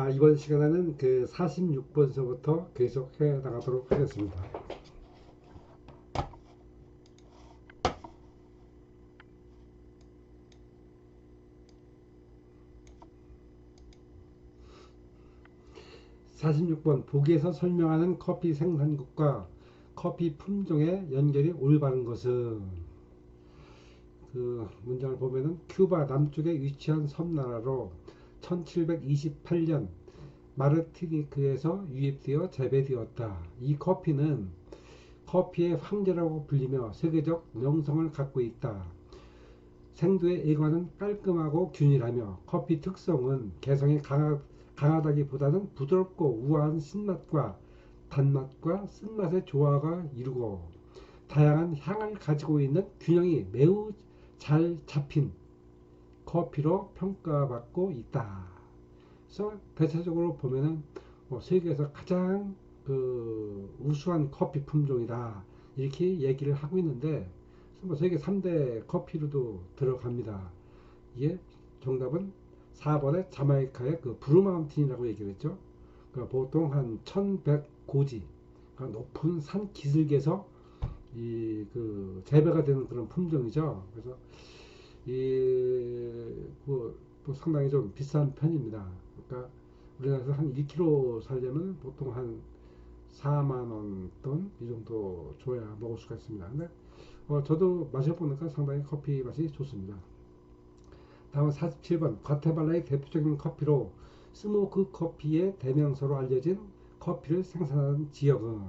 이번 시간에는 그 46번서부터 계속 해 나가도록 하겠습니다. 46번 보기에서 설명하는 커피 생산국과 커피 품종의 연결이 올바른 것은, 그 문장을 보면은 큐바 남쪽에 위치한 섬나라로 1728년 마르티니크에서 유입되어 재배되었다. 이 커피는 커피의 황제라고 불리며 세계적 명성을 갖고 있다. 생두의 일과는 깔끔하고 균일하며 커피 특성은 개성이 강하다기보다는 부드럽고 우아한 신맛과 단맛과 쓴맛의 조화가 이루고 다양한 향을 가지고 있는 균형이 매우 잘 잡힌 커피로 평가받고 있다. 그래서 대체적으로 보면은 세계에서 가장 우수한 커피 품종이다 이렇게 얘기를 하고 있는데, 세계 3대 커피로도 들어갑니다. 이게 정답은 4번의 자마이카의 그 브루마운틴이라고 얘기를 했죠. 그러니까 보통 한 1100고지, 그러니까 높은 산 기슭에서 재배가 되는 그런 품종이죠. 그래서 뭐 상당히 좀 비싼 편입니다. 그러니까 우리나라에서 한 1kg 살려면 보통 한 4만원 돈 이 정도 줘야 먹을 수가 있습니다. 근데 저도 마셔보니까 상당히 커피 맛이 좋습니다. 다음은 47번 과테말라의 대표적인 커피로 스모크 커피의 대명사로 알려진 커피를 생산하는 지역은,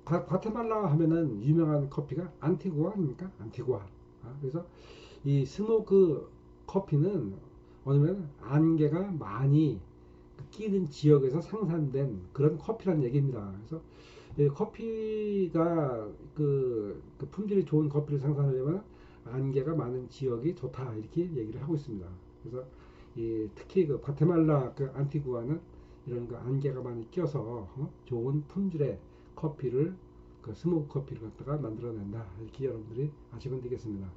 과테말라 하면은 유명한 커피가 안티구아 아닙니까? 안티구아. 그래서 이 스모크 커피는 뭐냐면 안개가 많이 끼는 지역에서 생산된 그런 커피라는 얘기입니다. 그래서 커피가 그 품질이 좋은 커피를 생산하려면 안개가 많은 지역이 좋다 이렇게 얘기를 하고 있습니다. 그래서 특히 그 과테말라 그 안티구아는 이런 그 안개가 많이 껴서 좋은 품질의 커피를 그 스모크 커피를 갖다가 만들어낸다 이렇게 여러분들이 아시면 되겠습니다.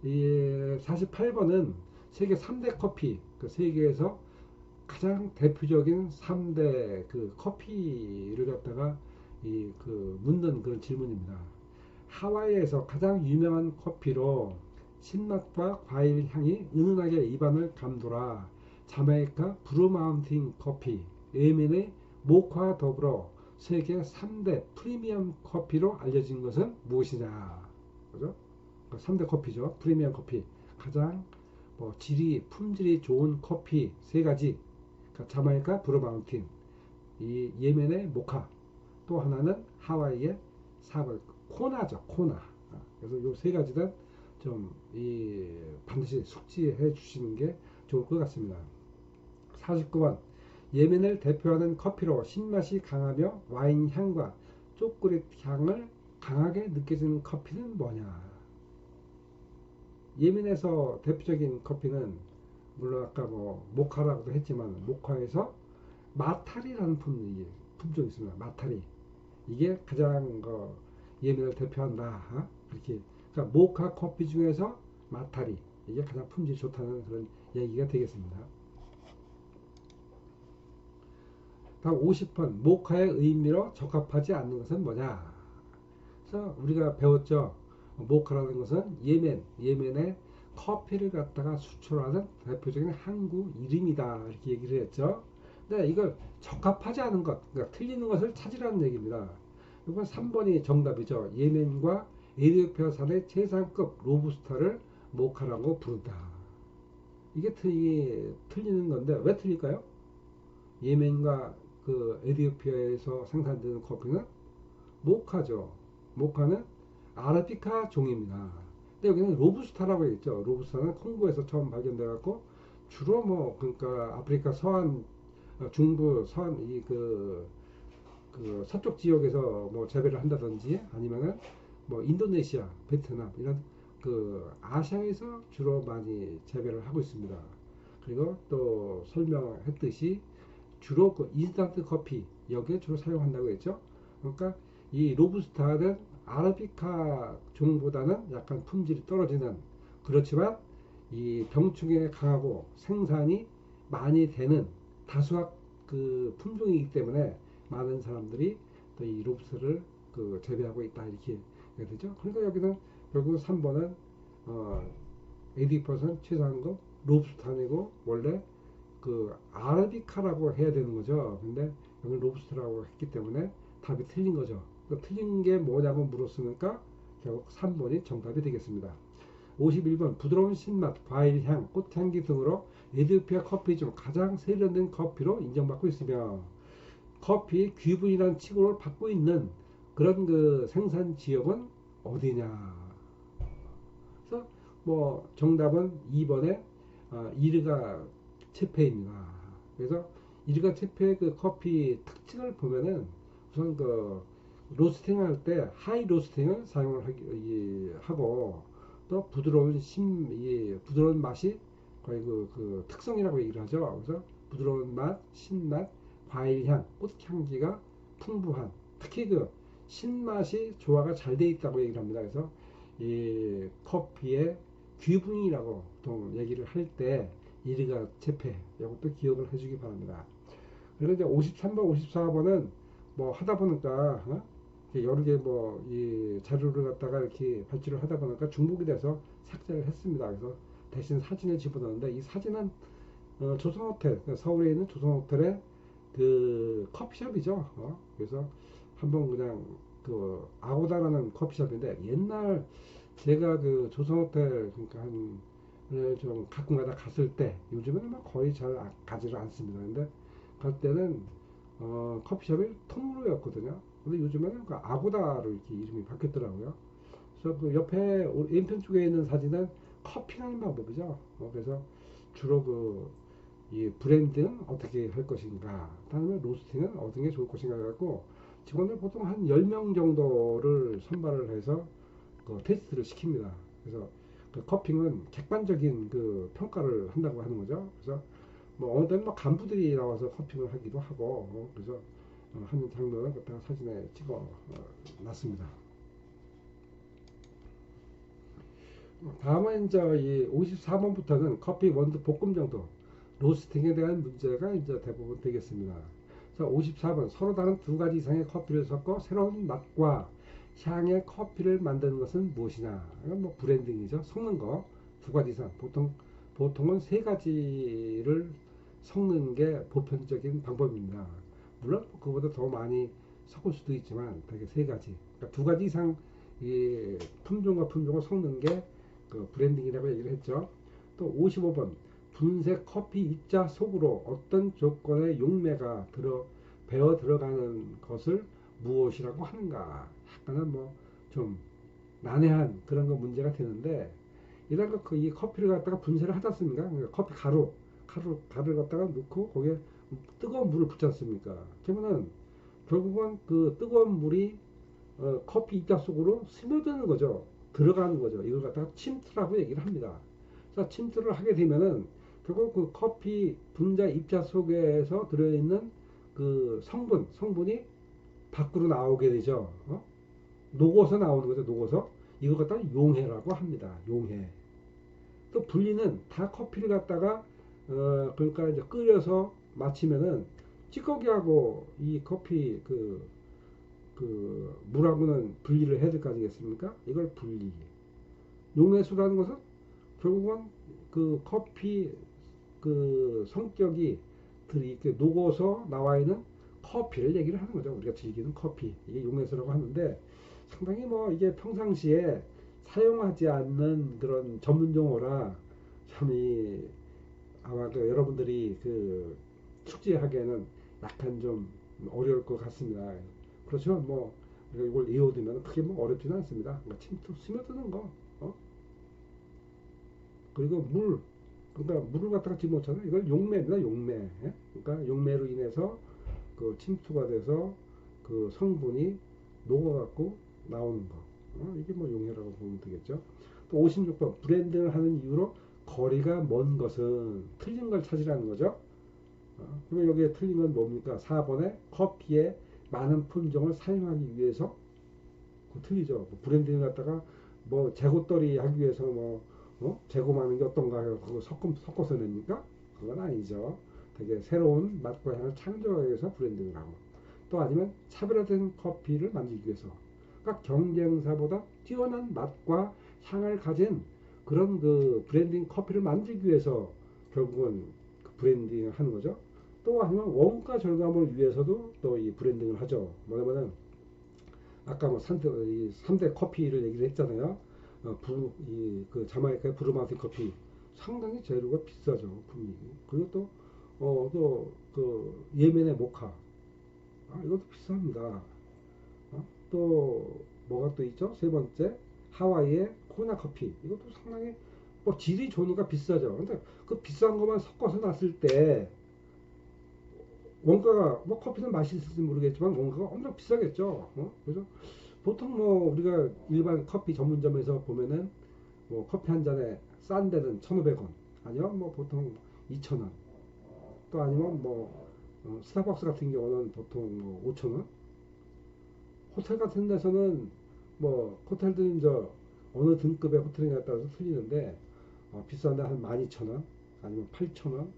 이 48번은 세계 3대 커피, 그 세계에서 가장 대표적인 3대 그 커피를 갖다가 묻는 그런 질문입니다. 하와이에서 가장 유명한 커피로 신맛과 과일 향이 은은하게 입안을 감돌아 자메이카 브루마운틴 커피, 예멘의 모카와 더불어 세계 3대 프리미엄 커피로 알려진 것은 무엇이냐? 그죠? 3대 커피죠. 프리미엄 커피. 가장 품질이 좋은 커피 세 가지. 자마이카 브루마운틴, 이 예멘의 모카, 또 하나는 하와이의 코나죠. 코나. 그래서 이 세 가지는 좀 반드시 숙지해 주시는 게 좋을 것 같습니다. 49번 예멘을 대표하는 커피로 신맛이 강하며 와인 향과 초콜릿 향을 강하게 느껴지는 커피는 뭐냐? 예멘에서 대표적인 커피는 물론 아까 모카라고도 했지만 모카에서 마타리라는 품종이 있습니다. 마타리. 이게 가장 예멘을 대표한다. 이렇게. 그러니까 모카 커피 중에서 마타리. 이게 가장 품질이 좋다는 그런 얘기가 되겠습니다. 다음 50번 모카의 의미로 적합하지 않는 것은 뭐냐? 그래서 우리가 배웠죠. 모카라는 것은 예멘의 커피를 갖다가 수출하는 대표적인 항구 이름이다 이렇게 얘기를 했죠. 근데 이걸 적합하지 않은 것, 그러니까 틀리는 것을 찾으라는 얘기입니다. 이건 3번이 정답이죠. 예멘과 에티오피아산의 최상급 로부스타를 모카라고 부른다. 이게 틀리는 건데 왜 틀릴까요? 예멘과 그 에티오피아에서 생산되는 커피는 모카죠. 모카는 아라비카 종입니다. 근데 여기는 로부스타라고 있죠. 로부스타는 콩고에서 처음 발견돼 갖고 주로 그러니까 아프리카 서안, 중부 서안 그 서쪽 지역에서 재배를 한다든지 아니면은 인도네시아, 베트남 이런 그 아시아에서 주로 많이 재배를 하고 있습니다. 그리고 또 설명했듯이 주로 그 인스턴트 커피 여기에 주로 사용한다고 했죠. 그러니까 이 로부스타는 아라비카 종보다는 약간 품질이 떨어지는, 그렇지만 이 병충해에 강하고 생산이 많이 되는 다수학 그 품종이기 때문에 많은 사람들이 또 이 롭스를 그 재배하고 있다 이렇게 되죠. 그러니까 여기는 결국 3번은 에디퍼슨 최상급 롭스타니고 원래 그 아라비카라고 해야 되는 거죠. 근데 여기 롭스터라고 했기 때문에 답이 틀린 거죠. 그 틀린 게 뭐냐고 물었으니까 결국 3번이 정답이 되겠습니다. 51번 부드러운 신맛, 과일향, 꽃향기 등으로 에티오피아 커피 중 가장 세련된 커피로 인정받고 있으며 커피 귀분이라는 칭호를 받고 있는 그런 그 생산 지역은 어디냐. 그래서 뭐 정답은 2번에 이르가 체페입니다. 그래서 이르가 체페의 그 커피 특징을 보면은 우선 그 로스팅 할 때 하이 로스팅을 사용을 하고 또 부드러운 부드러운 맛이 거의 그 특성이라고 얘기를 하죠. 그래서 부드러운 맛, 신맛, 과일향, 꽃향기가 풍부한 특히 그 신맛이 조화가 잘 돼 있다고 얘기를 합니다. 그래서 이 커피의 귀분이라고 보통 얘기를 할 때 이리가 체페 이것도 기억을 해주기 바랍니다. 그리고 이제 53번, 54번은 뭐 하다 보니까 여러 개 뭐 이 자료를 갖다가 이렇게 발주를 하다 보니까 중복이 돼서 삭제를 했습니다. 그래서 대신 사진을 집어넣는데 이 사진은 조선호텔 그러니까 서울에 있는 조선호텔의 그 커피숍이죠. 그래서 한번 그냥 그 아고다라는 커피숍인데 옛날 제가 그 조선호텔 그러니까 좀 가끔가다 갔을 때 요즘에는 뭐 거의 잘 가지를 않습니다. 근데 갈 때는 커피숍이 통로였거든요. 근데 요즘에는 그 아고다로 이렇게 이름이 바뀌었더라고요. 그래서 그 옆에 왼편 쪽에 있는 사진은 커피하는 방법이죠. 그래서 주로 이 브랜드는 어떻게 할 것인가, 다음에 로스팅은 어떤 게 좋을 것인가 해갖고 직원들 보통 한 10명 정도를 선발을 해서 그 테스트를 시킵니다. 그래서 그 커핑은 객관적인 그 평가를 한다고 하는 거죠. 그래서 뭐 어느 때는 뭐 간부들이 나와서 커핑을 하기도 하고 그래서 하는 장면을 갖다가 사진에 찍어 놨습니다. 다음은 이제 이 54번부터는 커피 원두 볶음 정도 로스팅에 대한 문제가 이제 대부분 되겠습니다. 자, 54번 서로 다른 두 가지 이상의 커피를 섞어 새로운 맛과 향의 커피를 만드는 것은 무엇이냐? 이건 뭐 브랜딩이죠. 섞는 거 두 가지 이상 보통은 세 가지를 섞는 게 보편적인 방법입니다. 물론 그보다 더 많이 섞을 수도 있지만 되게 세 가지, 그러니까 두 가지 이상 이 품종과 품종을 섞는 게 그 브랜딩이라고 얘기를 했죠. 또 55번 분쇄 커피 입자 속으로 어떤 조건의 용매가 배어 들어가는 것을 무엇이라고 하는가? 약간은 뭐 좀 난해한 그런 거 문제가 되는데 이런 이 커피를 갖다가 분쇄를 하지 않습니까? 그러니까 커피 가루를 갖다가 넣고 거기에 뜨거운 물을 붓지 않습니까? 그러면은 결국은 그 뜨거운 물이 커피 입자 속으로 스며드는 거죠. 들어가는 거죠. 이걸 갖다가 침투라고 얘기를 합니다. 자, 침투를 하게 되면은 결국 그 커피 분자 입자 속에서 들어있는 그 성분이 밖으로 나오게 되죠. 녹아서 나오는 거죠. 녹아서 이걸 갖다가 용해라고 합니다. 용해. 또 분리는 다 커피를 갖다가 그러니까 이제 끓여서 마치면은 찌꺼기하고 이 커피 물하고는 분리를 해야 될 거 아니겠습니까? 이걸 분리. 용해수라는 것은 결국은 그 커피 그 성격이 이렇게 녹아서 나와 있는 커피를 얘기를 하는 거죠. 우리가 즐기는 커피. 이게 용해수라고 하는데 상당히 뭐 이게 평상시에 사용하지 않는 그런 전문 용어라 참이 아마 여러분들이 그 숙지하기에는 약간 좀 어려울 것 같습니다. 그렇지만 뭐 이걸 외워두면 크게 뭐 어렵지는 않습니다. 그러니까 침투 스며드는 거, 그리고 그러니까 물을 갖다가 집어넣잖아요. 이걸 용매입니다. 용매. 그러니까 용매로 인해서 그 침투가 돼서 그 성분이 녹아갖고 나오는 거. 이게 뭐 용해라고 보면 되겠죠. 또 56번 브랜딩을 하는 이유로 거리가 먼 것은 틀린 걸 찾으라는 거죠. 그러면 여기에 틀린 건 뭡니까? 4번에 커피에 많은 품종을 사용하기 위해서 틀리죠. 뭐 브랜딩을 갖다가 뭐 재고떨이 하기 위해서 뭐 재고 많은 게 어떤가 그거 섞어서 냅니까? 그건 아니죠. 되게 새로운 맛과 향을 창조하기 위해서 브랜딩을 하고, 또 아니면 차별화된 커피를 만들기 위해서, 그러니까 경쟁사보다 뛰어난 맛과 향을 가진 그런 그 브랜딩 커피를 만들기 위해서 결국은 그 브랜딩을 하는 거죠. 또 아니면 원가 절감을 위해서도 또 이 브랜딩을 하죠. 뭐냐면은 아까 뭐 3대 커피를 얘기를 했잖아요. 그 자마이카의 브루마우스 커피 상당히 재료가 비싸죠. 분명히. 그리고 또 예멘의 모카, 이것도 비쌉니다. 또 뭐가 또 있죠? 세 번째, 하와이의 코나 커피, 이것도 상당히 뭐 질이 좋으니까 비싸죠. 근데 그 비싼 것만 섞어서 놨을 때 원가가, 뭐 커피는 맛이 있을지 모르겠지만 원가가 엄청 비싸겠죠. 그래서 보통 뭐 우리가 일반 커피 전문점에서 보면은 뭐 커피 한 잔에 싼 데는 1,500원, 아니면 뭐 보통 2,000원, 또 아니면 뭐 스타벅스 같은 경우는 보통 뭐 5,000원. 호텔 같은 데서는 뭐 호텔들은 저 어느 등급의 호텔이냐에 따라서 틀리는데, 비싼데 한 12,000원, 아니면 8,000원,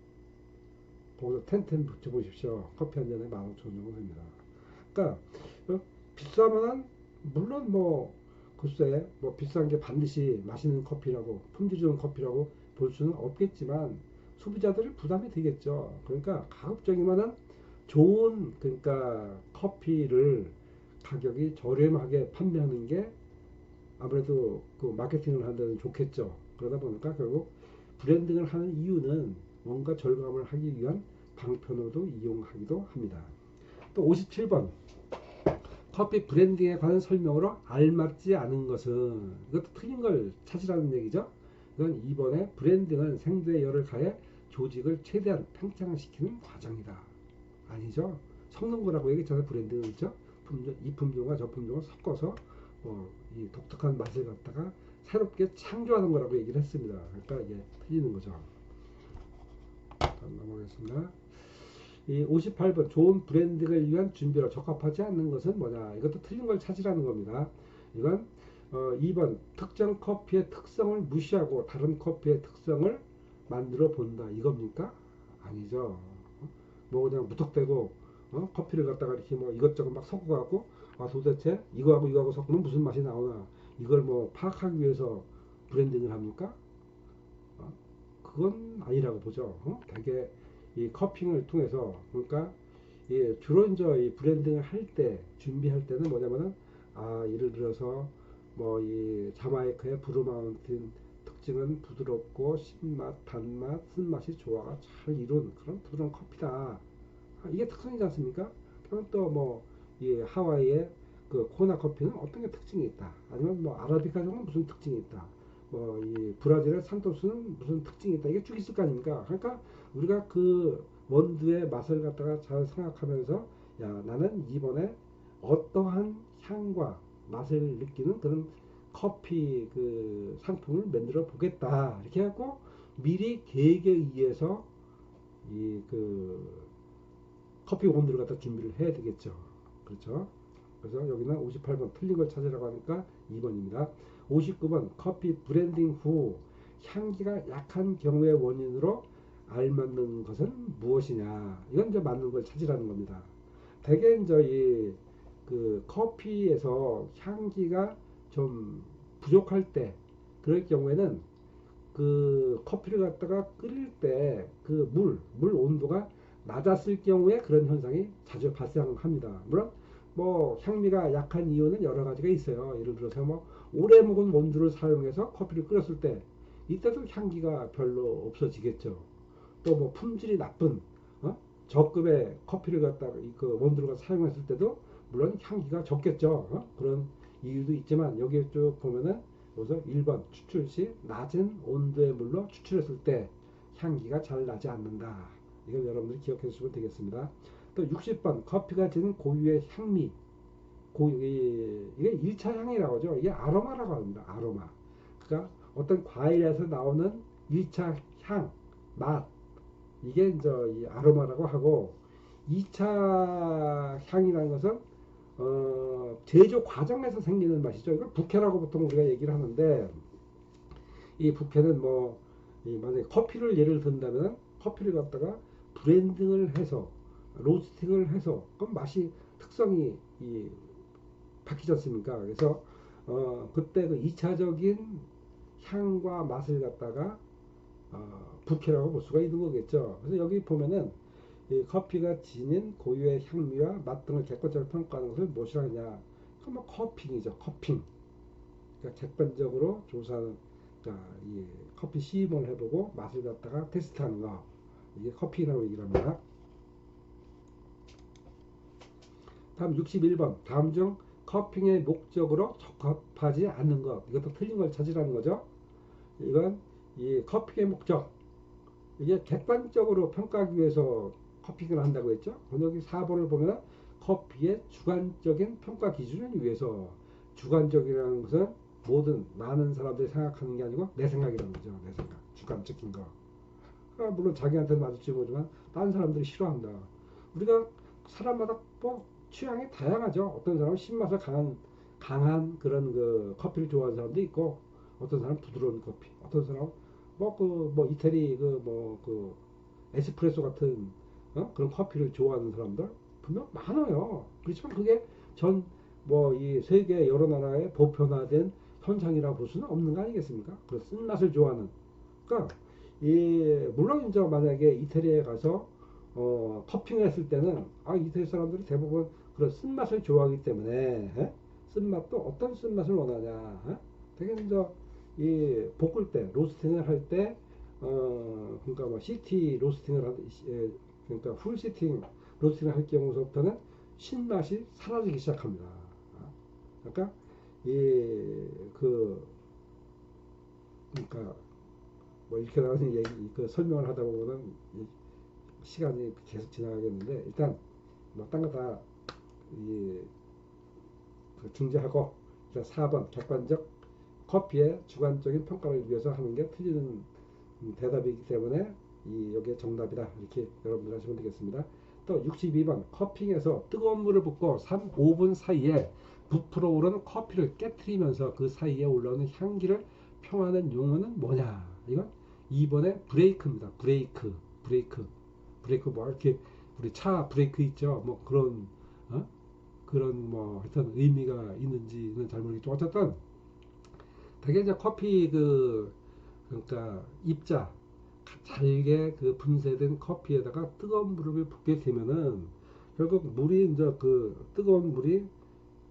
거기서 텐텐 붙여보십시오. 커피 한 잔에 15,000원 정도 됩니다. 그러니까 비싸면은 물론 뭐 글쎄 뭐 비싼 게 반드시 맛있는 커피라고, 품질 좋은 커피라고 볼 수는 없겠지만 소비자들이 부담이 되겠죠. 그러니까 가급적이면은 좋은, 그러니까 커피를 가격이 저렴하게 판매하는 게 아무래도 그 마케팅을 하는 데는 좋겠죠. 그러다 보니까 결국 브랜딩을 하는 이유는 뭔가 절감을 하기 위한 방편으로도 이용하기도 합니다. 또 57번, 커피 브랜딩에 관한 설명으로 알맞지 않은 것은, 이것도 틀린 걸 찾으라는 얘기죠. 이건 2번에 브랜딩은 생두에 열을 가해 조직을 최대한 팽창시키는 과정이다. 아니죠. 섞는 거라고 얘기했잖아요. 브랜딩은 있죠. 이 품종과 저 품종을 섞어서 이 독특한 맛을 갖다가 새롭게 창조하는 거라고 얘기를 했습니다. 그러니까 이게 틀리는 거죠. 다음 넘어가겠습니다. 이 58번, 좋은 브랜딩을 위한 준비로 적합하지 않는 것은 뭐냐. 이것도 틀린 걸 찾으라는 겁니다. 이건 2번, 특정 커피의 특성을 무시하고 다른 커피의 특성을 만들어 본다, 이겁니까? 아니죠. 뭐 그냥 무턱대고 커피를 갖다가 이렇게 뭐 이것저것 막 섞어갖고, 도대체 이거하고 이거하고 섞으면 무슨 맛이 나오나, 이걸 뭐 파악하기 위해서 브랜딩을 합니까? 그건 아니라고 보죠. 되게 이 커핑을 통해서, 그러니까 주로 이제 이 브랜딩을 할 때, 준비할 때는 뭐냐면은, 예를 들어서 뭐 이 자마이카의 브루마운틴 특징은 부드럽고 신맛, 단맛, 쓴맛이 조화가 잘 이룬 그런 부드러운 커피다. 이게 특성이지 않습니까? 그럼 또 뭐 이 하와이의 그 코나 커피는 어떤 게 특징이 있다. 아니면 뭐 아라비카 정도는 무슨 특징이 있다. 뭐 이 브라질의 산토스는 무슨 특징이 있다. 이게 쭉 있을 거 아닙니까? 그러니까 우리가 그 원두의 맛을 갖다가 잘 생각하면서, 야, 나는 이번에 어떠한 향과 맛을 느끼는 그런 커피 그 상품을 만들어 보겠다, 이렇게 해갖고 미리 계획에 의해서 이 그 커피 원두를 갖다 준비를 해야 되겠죠. 그렇죠? 그래서 여기는 58번 틀린 걸 찾으라고 하니까 2번입니다. 59번, 커피 브랜딩 후 향기가 약한 경우의 원인으로 알맞는 것은 무엇이냐. 이건 이제 맞는 걸 찾으라는 겁니다. 대개 이제 그 커피에서 향기가 좀 부족할 때, 그럴 경우에는 그 커피를 갖다가 끓일 때 그 물 온도가 낮았을 경우에 그런 현상이 자주 발생합니다. 물론 뭐 향미가 약한 이유는 여러 가지가 있어요. 예를 들어서 뭐 오래 묵은 원두를 사용해서 커피를 끓였을 때, 이때도 향기가 별로 없어지겠죠. 또 뭐 품질이 나쁜 저급의 커피를 갖다가 그 원두를 사용했을 때도 물론 향기가 적겠죠. 그런 이유도 있지만, 여기에 쭉 보면은 여기서 1번, 추출 시 낮은 온도의 물로 추출했을 때 향기가 잘 나지 않는다. 이걸 여러분들이 기억해 주시면 되겠습니다. 또 60번, 커피가 지닌 고유의 향미, 이게 1차 향이라고 하죠. 이게 아로마라고 합니다. 아로마. 그러니까 어떤 과일에서 나오는 1차 향, 맛, 이게 이제 이 아로마라고 하고, 2차 향이라는 것은 제조 과정에서 생기는 맛이죠. 이걸 부캐라고 보통 우리가 얘기를 하는데, 이 부캐는 뭐 만약에 커피를 예를 든다면, 커피를 갖다가 브랜딩을 해서 로스팅을 해서 그럼 맛이 특성이 바뀌지 않습니까? 그래서 그때 그 2차적인 향과 맛을 갖다가 부캐라고 볼 수가 있는 거겠죠. 그래서 여기 보면은 이 커피가 지닌 고유의 향미와 맛 등을 객관적으로 평가하는 것을 무엇이라 하냐? 그럼 커핑이죠. 커핑. 그러니까 객관적으로 조사하는, 그러니까 이 커피 시음을 해보고 맛을 갖다가 테스트하는 거, 이게 커핑이라고 얘기를 합니다. 다음 61번. 다음 중 커핑의 목적으로 적합하지 않는 것. 이것도 틀린 걸 찾으라는 거죠. 이건 이 커피의 목적. 이게 객관적으로 평가하기 위해서 커핑을 한다고 했죠. 여기 4번을 보면 커피의 주관적인 평가 기준을 위해서. 주관적이라는 것은 모든 많은 사람들이 생각하는 게 아니고 내 생각이라는 거죠. 내 생각. 주관적인 거. 그러니까 물론 자기한테는 맞을지 모르지만 다른 사람들이 싫어한다. 우리가 사람마다 뭐 취향이 다양하죠. 어떤 사람은 신맛을 강한 그런 그 커피를 좋아하는 사람도 있고, 어떤 사람은 부드러운 커피, 어떤 사람은 뭐 이태리 그 에스프레소 같은 그런 커피를 좋아하는 사람들 분명 많아요. 그렇지만 그게 이 세계 여러 나라에 보편화된 현상이라고 볼 수는 없는 거 아니겠습니까? 그 쓴맛을 좋아하는. 그러니까 물론 이제 만약에 이태리에 가서 커핑을 했을 때는 이태리 사람들이 대부분 그런 쓴맛을 좋아하기 때문에 쓴맛도 어떤 쓴맛을 원하냐. 되게 이제 이 볶을 때 로스팅을 할 때 그러니까 뭐 시티 로스팅을 그러니까 풀 시팅 로스팅을 할 경우서부터는 신맛이 사라지기 시작합니다. 그러니까 그러니까 뭐 이렇게 나가는 얘기 그 설명을 하다 보면은 시간이 계속 지나가겠는데, 일단 뭐 딴 거 다 중지하고 일단 4번 객관적 커피의 주관적인 평가를 위해서 하는 게 틀리는 대답이기 때문에 여기에 정답이다, 이렇게 여러분들 하시면 되겠습니다. 또 62번 커핑에서 뜨거운 물을 붓고 5분 사이에 부풀어 오르는 커피를 깨트리면서 그 사이에 올라오는 향기를 평하는 용어는 뭐냐? 이건 2번의 브레이크입니다. 브레이크 뭐 이렇게 우리 차 브레이크 있죠. 뭐 그런 뭐 하여튼 의미가 있는지는 잘 모르겠죠. 어쨌든 되게 이제 커피 그러니까 입자 잘게 그 분쇄된 커피에다가 뜨거운 물을 붓게 되면은 결국 물이 이제 그 뜨거운 물이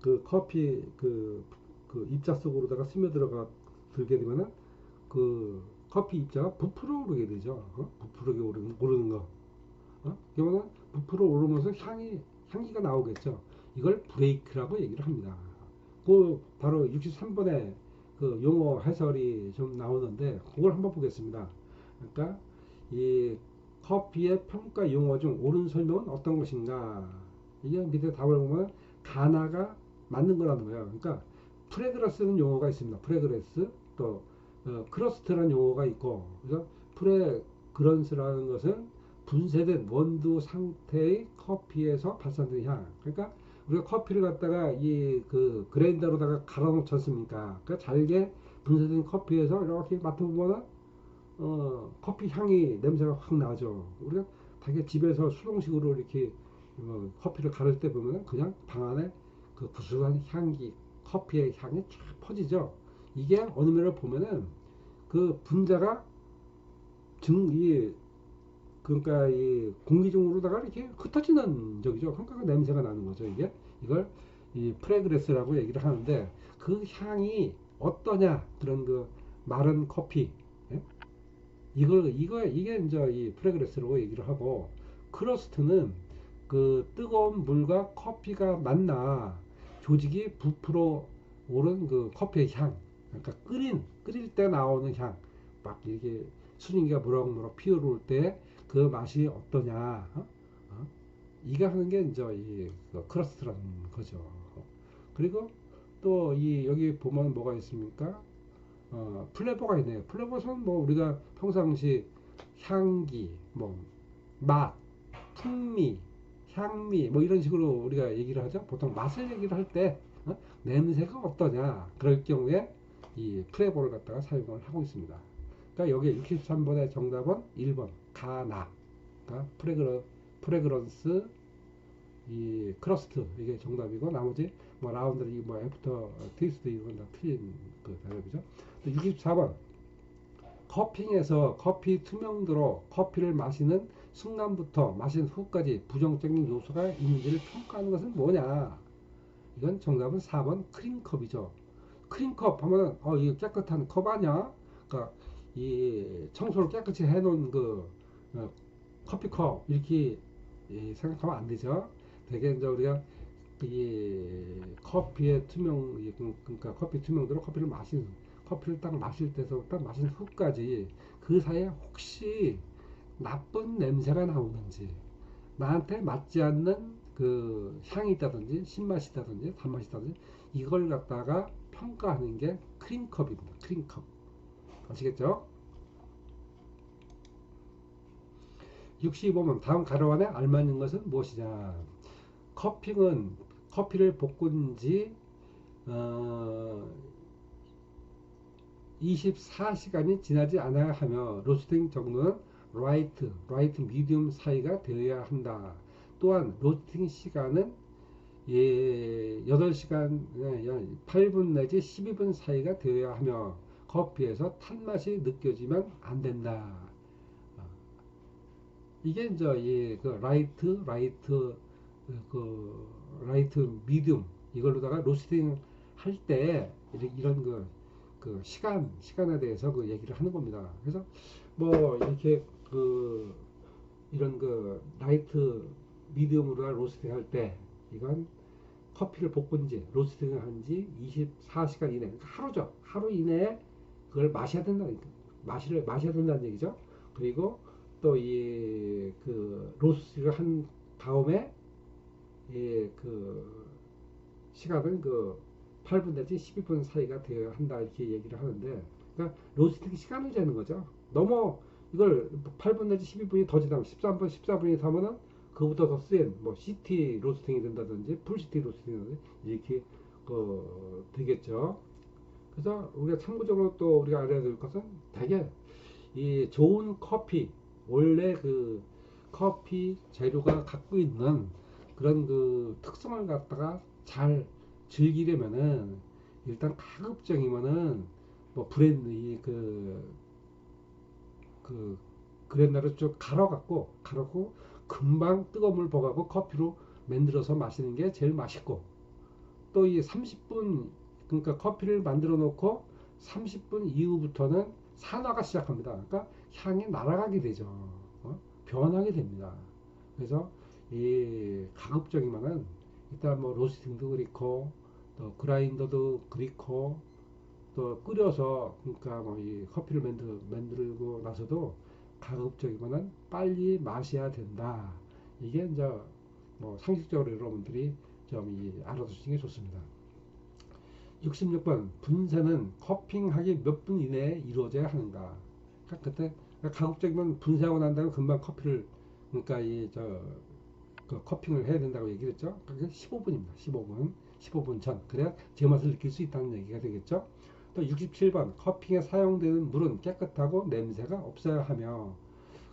그 커피 그 입자 속으로다가 스며들어가 들게 되면은 그 커피 입자가 부풀어 오르게 되죠. 부풀어 오르는 거. 그러면 부풀어 오르면서 향기가 나오겠죠. 이걸 브레이크라고 얘기를 합니다. 그 바로 63번에 그 용어 해설이 좀 나오는데 그걸 한번 보겠습니다. 그러니까 이 커피의 평가 용어 중 옳은 설명은 어떤 것인가? 이게 밑에 답을 보면 가나가 맞는 거라는 거예요. 그러니까 프레그라스는 용어가 있습니다. 프레그레스, 또 크러스트라는 용어가 있고, 그래서 프레그런스라는 것은 분쇄된 원두 상태의 커피에서 발산되는 향. 그러니까 우리가 커피를 갖다가 그 그라인더로다가 갈아 놓지 않습니까? 그러니까 잘게 분쇄된 커피에서 이렇게 맡아보면 커피 향이 냄새가 확 나죠. 우리가 되게 집에서 수동식으로 이렇게 커피를 가를 때 보면 그냥 방 안에 그 구수한 향기, 커피의 향이 쫙 퍼지죠. 이게 어느 면을 보면은 그 분자가 그러니까 이 공기 중으로다가 이렇게 흩어지는 적이죠. 그러니까 그 냄새가 나는 거죠. 이걸 이 프레그레스라고 얘기를 하는데, 그 향이 어떠냐, 그런 그 마른 커피, 이게 이제 이 프레그레스라고 얘기를 하고, 크러스트는 그 뜨거운 물과 커피가 만나 조직이 부풀어 오른 그 커피의 향, 그러니까 끓일 때 나오는 향, 막 이렇게 수증기가 무럭무럭 피어올 때 그 맛이 어떠냐, 이게 하는 게 이제 이 크러스트라는 거죠. 그리고 또 여기 보면 뭐가 있습니까? 플레버가 있네요. 플레버는 뭐 우리가 평상시 향기, 뭐 맛, 풍미, 향미, 뭐 이런 식으로 우리가 얘기를 하죠. 보통 맛을 얘기를 할 때 냄새가 어떠냐, 그럴 경우에 이 플레버를 갖다가 사용을 하고 있습니다. 그러니까 여기 63번의 정답은 1번 가나. 그러니까 프레그런스 이 크러스트 이게 정답이고 나머지 뭐 라운드리 뭐 애프터 테이스트 이건 다 틀린 그 대답이죠. 64번 커핑에서 커피 투명도로 커피를 마시는 순간부터 마신 후까지 부정적인 요소가 있는지를 평가하는 것은 뭐냐? 이건 정답은 4번 크림컵이죠. 크림컵 하면은 이거 깨끗한 컵 아니야? 그러니까 이 청소를 깨끗이 해놓은 그 어, 커피컵 이렇게 생각하면 안 되죠. 되게 이제 우리가 이 커피의 그러니까 커피 투명도로 커피를 딱 마실 때서부터 마신 후까지 그 사이에 혹시 나쁜 냄새가 나오는지 나한테 맞지 않는 그 향이 있다든지 신맛이 있다든지 단맛이 있다든지 이걸 갖다가 평가하는 게 크림컵입니다. 크림컵 아시겠죠? 65번 다음 가로 안에 알맞는 것은 무엇이냐? 커피를 볶은 지 24시간이 지나지 않아야 하며 로스팅 정도는 라이트 미디움 사이가 되어야 한다. 또한 로스팅 시간은 8시간 8분 내지 12분 사이가 되어야 하며 커피에서 탄맛이 느껴지면 안 된다. 이게 이제 그 라이트 미디움 이걸로다가 로스팅 할 때 이런 그 시간에 대해서 그 얘기를 하는 겁니다. 그래서 뭐 이렇게 그 이런 그 라이트 미디움으로 로스팅 할 때 이건 커피를 볶은 지 로스팅을 한 지 24시간 이내 그러니까 하루죠. 하루 이내에 그걸 마셔야 된다는 얘기죠. 그리고 또 이 그 로스팅을 한 다음에 그 시각은 그 8분 내지 12분 사이가 되어야 한다 이렇게 얘기를 하는데 그러니까 로스팅 시간을 재는 거죠. 너무 이걸 8분 내지 12분이 더 지나면 13분, 14분이 되면은 그보다 더 센 뭐 시티 로스팅이 된다든지 풀 시티 로스팅이 이렇게 되겠죠. 그래서 우리가 참고적으로 또 우리가 알아야 될 것은 되게 이 좋은 커피 원래 그 커피 재료가 갖고 있는 그런 그 특성을 갖다가 잘 즐기려면은 일단 가급적이면은 뭐 브랜드 그 그랜다를 쭉 갈아갖고 금방 뜨거운 물 버가고 커피로 만들어서 마시는 게 제일 맛있고 또 이 30분 그러니까 커피를 만들어 놓고 30분 이후부터는 산화가 시작합니다. 그러니까 향이 날아가게 되죠. 변하게 됩니다. 그래서 이 가급적이면은 일단 뭐 로스팅도 그렇고 또 그라인더도 그렇고 또 끓여서 그러니까 뭐 이 커피를 만들고 나서도 가급적이면은 빨리 마셔야 된다. 이게 이제 뭐 상식적으로 여러분들이 좀 알아두시는 게 좋습니다. 66번 분쇄는 커핑하기 몇 분 이내에 이루어져야 하는가? 그러니까 그때 가급적이면 분쇄하고 난 다음에 금방 커피를 그러니까 그 커핑을 해야 된다고 얘기를 했죠. 그게 15분입니다. 15분 전. 그래야 제맛을 느낄 수 있다는 얘기가 되겠죠. 또 67번 커피에 사용되는 물은 깨끗하고 냄새가 없어야 하며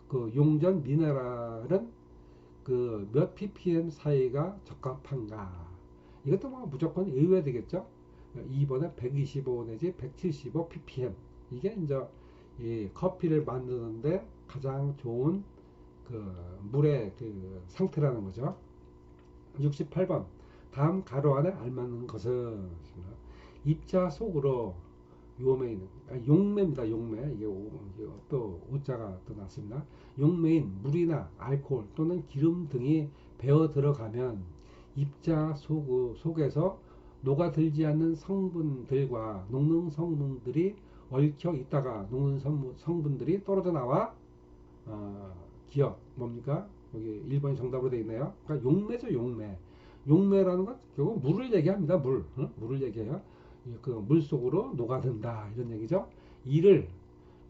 그 용전 미네랄은 그 몇 ppm 사이가 적합한가? 이것도 뭐 무조건 외워야 되겠죠. 2번에 125 내지 175 ppm 이게 이제 이 커피를 만드는데 가장 좋은 그 물의 그 상태라는 거죠. 68번 다음 가로 안에 알맞는 것은 입자 속으로 용매입니다. 용매 이게 또 오자가 또 났습니다. 용매인 물이나 알코올 또는 기름 등이 배어 들어가면 입자 속에서 녹아들지 않는 성분들과 녹는 성분들이 얽혀 있다가 녹는 성분들이 떨어져 나와 기억 뭡니까? 여기 1번이 정답으로 되어 있네요. 그러니까 용매죠. 용매라는 건 결국 물을 얘기합니다. 물을 얘기해요. 그 물 속으로 녹아든다 이런 얘기죠. 이를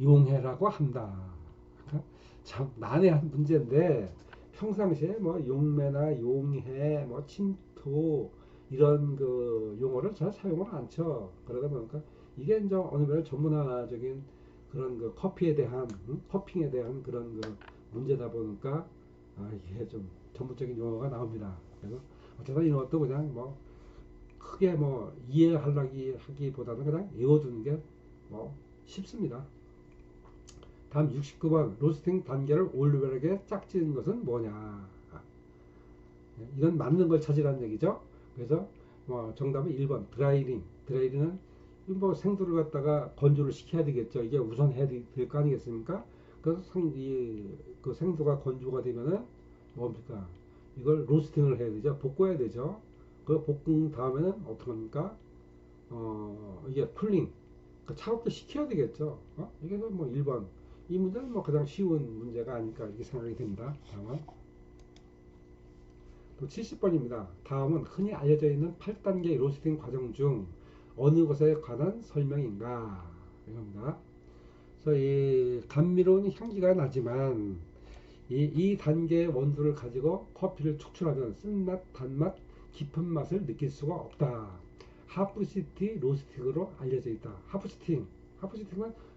용해라고 한다. 그러니까 참 난해한 문제인데 평상시에 뭐 용매나 용해, 뭐 침투 이런 그 용어를 잘 사용을 않죠. 그러다 보니까 이게 이제 어느 정도 전문화적인 그런 그 커피에 대한 커핑에 대한 그런 그 문제다 보니까 이게 좀 전문적인 용어가 나옵니다. 그래서 어쩌다 이런 것도 그냥 뭐 크게 뭐 이해하기보다는 그냥 외워두는 게 뭐 쉽습니다. 다음 69번 로스팅 단계를 올리브하게 짝지은 것은 뭐냐. 이건 맞는 걸 찾으라는 얘기죠. 그래서 뭐 정답은 1번 드라이링. 드라이링은 뭐 생두를 갖다가 건조를 시켜야 되겠죠. 이게 우선 해야 될 거 아니겠습니까? 그래서 그 생두가 건조가 되면은 뭡니까? 이걸 로스팅을 해야 되죠. 볶아야 되죠. 그 볶은 다음에는 어떻게 합니까? 이게 쿨링. 차갑게 식혀야 되겠죠. 이게 뭐 1번. 이 문제는 뭐 가장 쉬운 문제가 아닐까 이렇게 생각이 듭니다. 다음은 또 70번입니다. 다음은 흔히 알려져 있는 8단계 로스팅 과정 중 어느 것에 관한 설명인가? 이겁니다. 그래서 이 감미로운 향기가 나지만 이 단계의 원두를 가지고 커피를 축출하면 쓴맛, 단맛, 깊은 맛을 느낄 수가 없다. 하프시티 로스팅으로 알려져 있다. 하프시팅은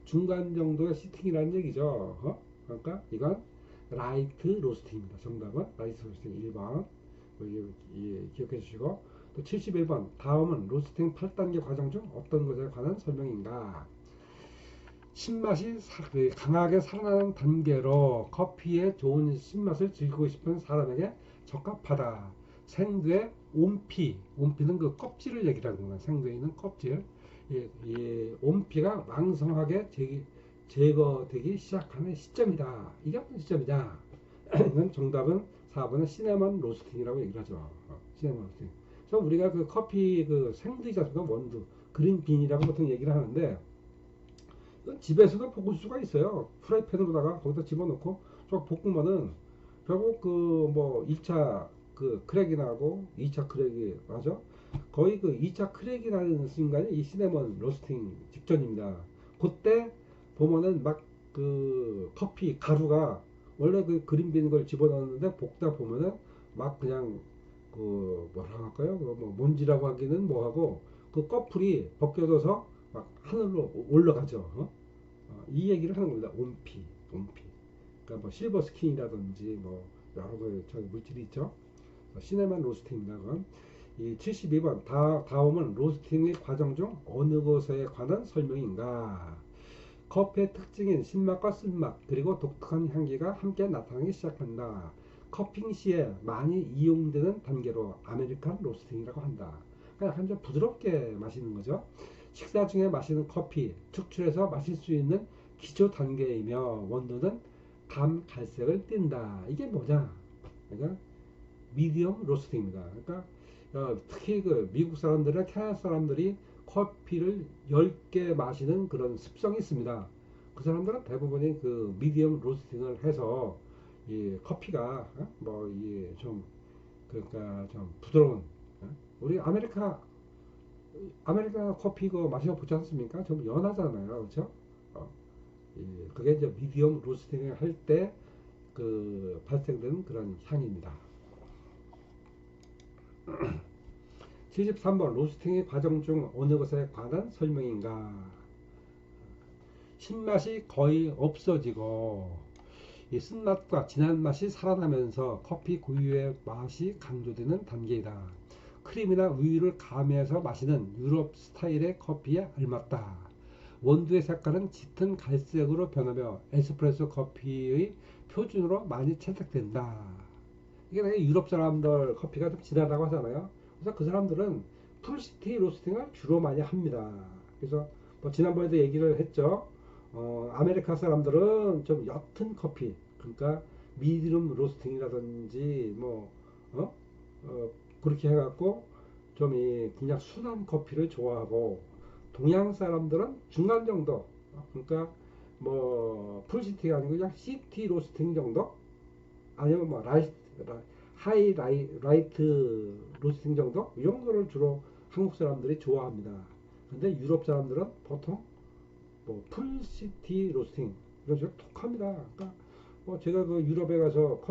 중간 정도의 시팅이라는 얘기죠. 그러니까 이건 라이트 로스팅입니다. 정답은 라이트 로스팅 1번. 기억해 주시고 또 71번 다음은 로스팅 8단계 과정 중 어떤 것에 관한 설명인가. 신맛이 강하게 살아나는 단계로 커피의 좋은 신맛을 즐기고 싶은 사람에게 적합하다. 생두의 온피는 그 껍질을 얘기하는 겁니다. 생두에 있는 껍질. 온피가 왕성하게 제거되기 시작하는 시점이다. 이게 어떤 시점이냐? 이건 정답은 4번은 시네먼 로스팅이라고 얘기를 하죠. 시네먼 로스팅. 그래서 우리가 그 커피 그 생두이지 않습니까? 원두 그린빈이라고 보통 얘기를 하는데 집에서도 볶을 수가 있어요. 프라이팬으로다가 거기다 집어넣고 좀 볶으면은 결국 그 뭐 1차 그 크랙이 나고 2차 크랙이 나죠. 거의 그 2차 크랙이 나는 순간이 이 시네먼 로스팅 직전입니다. 그때 보면은 막 그 커피 가루가 원래 그 그린빈 걸 집어넣었는데 볶다 보면은 막 그냥 그 뭐라 할까요? 그뭐 먼지라고 하기는 뭐하고 그 꺼풀이 벗겨져서 막 하늘로 올라가죠. 이 얘기를 하는 겁니다. 온피. 그러니까 뭐 실버 스킨이라든지 뭐 여러 가지 물질이 있죠. 시네만 로스팅입니다. 그건. 이 72번 다음은 로스팅의 과정 중 어느 것에 관한 설명인가. 커피의 특징인 신맛과 쓴맛 그리고 독특한 향기가 함께 나타나기 시작한다. 커핑 시에 많이 이용되는 단계로 아메리칸 로스팅이라고 한다. 그러니까 한점 부드럽게 마시는 거죠. 식사 중에 마시는 커피, 축출해서 마실 수 있는 기초 단계이며 원두는 담 갈색을 띈다. 이게 뭐냐? 그러니까 미디엄 로스팅입니다. 그러니까 특히 그 미국 사람들이나 캐나다 사람들이 커피를 10개 마시는 그런 습성이 있습니다. 그 사람들은 대부분이 그 미디엄 로스팅을 해서 이 커피가 뭐이좀 그러니까 좀 부드러운 우리 아메리카 커피 그 마시면 보지 않습니까? 좀 연하잖아요, 그렇죠? 그게 이제 미디엄 로스팅을 할 때 그 발생되는 그런 향입니다. 73번 로스팅의 과정 중 어느 것에 관한 설명인가. 신맛이 거의 없어지고 이 쓴맛과 진한 맛이 살아나면서 커피 고유의 맛이 강조되는 단계이다. 크림이나 우유를 가미해서 마시는 유럽 스타일의 커피에 알맞다. 원두의 색깔은 짙은 갈색으로 변하며 에스프레소 커피의 표준으로 많이 채택된다. 이게 되게 유럽 사람들 커피가 좀 진하다고 하잖아요. 그래서 그 사람들은 풀시티 로스팅을 주로 많이 합니다. 그래서 뭐 지난번에도 얘기를 했죠. 아메리카 사람들은 좀 옅은 커피, 그러니까 미디움 로스팅이라든지 뭐 그렇게 해갖고 좀 그냥 순한 커피를 좋아하고 동양 사람들은 중간 정도, 그러니까 뭐 풀시티가 아니고 그냥 시티 로스팅 정도, 아니면 뭐 라이트 로스팅 정도 이 정도를 주로 한국 사람들이 좋아합니다. 근데 유럽 사람들은 보통 뭐 풀시티 로스팅 이런 식으로 톡합니다. 그러니까 뭐 제가 그 유럽에 가서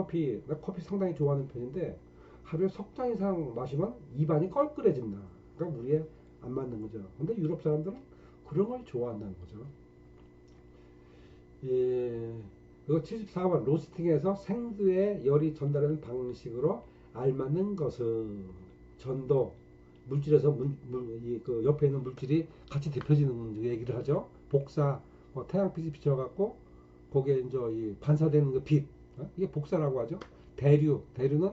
나 커피 상당히 좋아하는 편인데 하루에 석 잔 이상 마시면 입안이 껄끄러집니다. 그러니까 우리에 안 맞는 거죠. 근데 유럽 사람들은 그런 걸 좋아한다는 거죠. 예, 이거 74번 로스팅에서 생두에 열이 전달하는 방식으로 알맞는 것은 전도 물질에서 그 옆에 있는 물질이 같이 데펴지는 얘기를 하죠. 복사 태양빛이 비춰갖고 거기에 이제 이 반사되는 그 빛, 이게 복사라고 하죠. 대류는